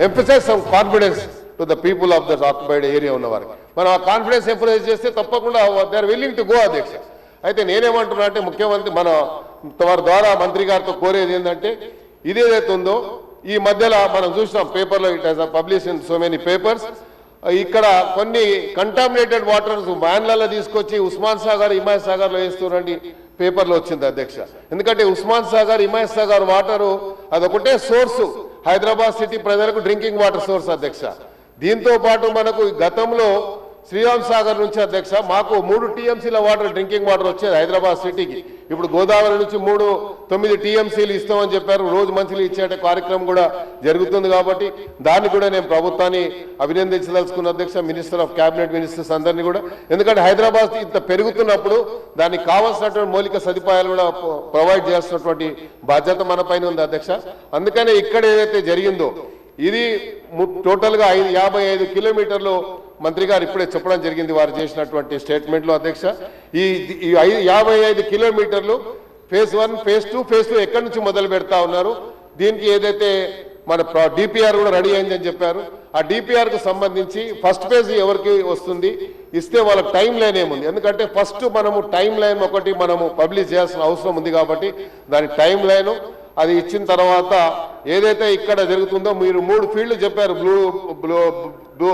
emphasize some confidence to the people of the occupied area ఉన్నవారికి. మనం ఆ confidence emphasise చేస్తే తప్పకుండా they are willing to go అధ్యక్ష. అయితే నేనేమంటున్నా అంటే ముఖ్యమంత్రి మన వారి ద్వారా మంత్రి గారితో కోరేది ఏంటంటే ఇదేదైతే ఉందో ఈ మధ్యలో మనం చూసినాం పేపర్లో, it has publish in so many papers, ఇక్కడ కొన్ని కంటామినేటెడ్ వాటర్స్ వ్యాన్లలో తీసుకొచ్చి ఉస్మాన్ సాగర్ హిమాయత్ సాగర్లో వేస్తున్నటువంటి పేపర్లో వచ్చింది అధ్యక్ష. ఎందుకంటే ఉస్మాన్ సాగర్ హిమాయత్ సాగర్ వాటరు అదొకటే సోర్సు హైదరాబాద్ సిటీ ప్రజలకు డ్రింకింగ్ వాటర్ సోర్స్ అధ్యక్ష. దీంతో పాటు మనకు గతంలో శ్రీరామ్ సాగర్ నుంచి అధ్యక్ష మాకు 3 టీఎంసీల వాటర్ డ్రింకింగ్ వాటర్ వచ్చేది హైదరాబాద్ సిటీకి. ఇప్పుడు గోదావరి నుంచి 9 టీఎంసీలు ఇస్తామని చెప్పారు. రోజు మంచిలు ఇచ్చే కార్యక్రమం కూడా జరుగుతుంది. కాబట్టి దాన్ని కూడా నేను ప్రభుత్వాన్ని అభినందించదలుచుకున్న అధ్యక్ష, మినిస్టర్ ఆఫ్ క్యాబినెట్ మినిస్టర్స్ అందరినీ కూడా. ఎందుకంటే హైదరాబాద్ ఇంత పెరుగుతున్నప్పుడు దానికి కావాల్సినటువంటి మౌలిక సదుపాయాలు కూడా ప్రొవైడ్ చేయాల్సినటువంటి బాధ్యత మన పైన ఉంది అధ్యక్ష. అందుకనే ఇక్కడ ఏదైతే జరిగిందో ఇది టోటల్గా 55 కిలోమీటర్లు మంత్రి గారు ఇప్పుడే చెప్పడం జరిగింది వారు చేసినటువంటి స్టేట్మెంట్లో అధ్యక్ష. ఈ 55 కిలోమీటర్లు ఫేజ్ 1, ఫేజ్ 2, ఫేజ్ 2 ఎక్కడి నుంచి మొదలు పెడతా ఉన్నారు. దీనికి ఏదైతే మన డిపిఆర్ కూడా రెడీ అయిందని చెప్పారు. ఆ డిపిఆర్కు సంబంధించి ఫస్ట్ ఫేజ్ ఎవరికి వస్తుంది ఇస్తే వాళ్ళకి టైం లైన్ ఏముంది. ఎందుకంటే ఫస్ట్ మనము టైం లైన్ ఒకటి మనము పబ్లిష్ చేయాల్సిన అవసరం ఉంది. కాబట్టి దాని టైం లైను అది ఇచ్చిన తర్వాత ఏదైతే ఇక్కడ జరుగుతుందో మీరు 3 ఫీల్డ్లు చెప్పారు. బ్లూ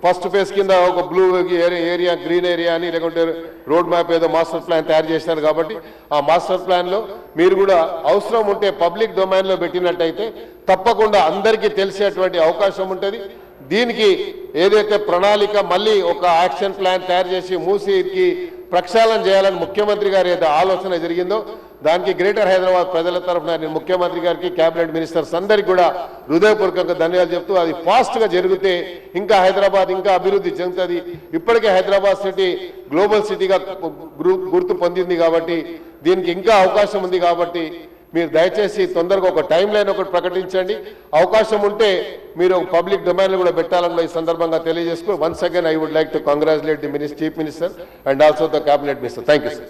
ఫస్ట్ ఫేజ్ కింద ఒక బ్లూ ఏరియా, గ్రీన్ ఏరియా అని, లేకుంటే రోడ్ మ్యాప్ ఏదో మాస్టర్ ప్లాన్ తయారు చేశారు. కాబట్టి ఆ మాస్టర్ ప్లాన్లో మీరు కూడా అవసరం ఉంటే పబ్లిక్ డొమైన్లో పెట్టినట్టయితే తప్పకుండా అందరికీ తెలిసేటువంటి అవకాశం ఉంటుంది. దీనికి ఏదైతే ప్రణాళిక మళ్ళీ ఒక యాక్షన్ ప్లాన్ తయారు చేసి మూసీకి ప్రక్షాళన చేయాలని ముఖ్యమంత్రి గారి ఏదో ఆలోచన జరిగిందో దానికి గ్రేటర్ హైదరాబాద్ ప్రజల తరఫున నేను ముఖ్యమంత్రి గారికి, క్యాబినెట్ మినిస్టర్స్ అందరికీ కూడా హృదయపూర్వకంగా ధన్యవాదాలు చెప్తూ అది ఫాస్ట్గా జరిగితే ఇంకా హైదరాబాద్ ఇంకా అభివృద్ధి చెందుతుంది. ఇప్పటికే హైదరాబాద్ సిటీ గ్లోబల్ సిటీగా గుర్తు పొందింది. కాబట్టి దీనికి ఇంకా అవకాశం ఉంది. కాబట్టి మీరు దయచేసి తొందరగా ఒక టైం లైన్ ఒకటి ప్రకటించండి. అవకాశం ఉంటే మీరు పబ్లిక్ డొమైన్లో కూడా పెట్టాలని ఈ సందర్భంగా తెలియజేసుకుని once again I would like to congratulate the chief minister and also the cabinet minister. Thank you sir.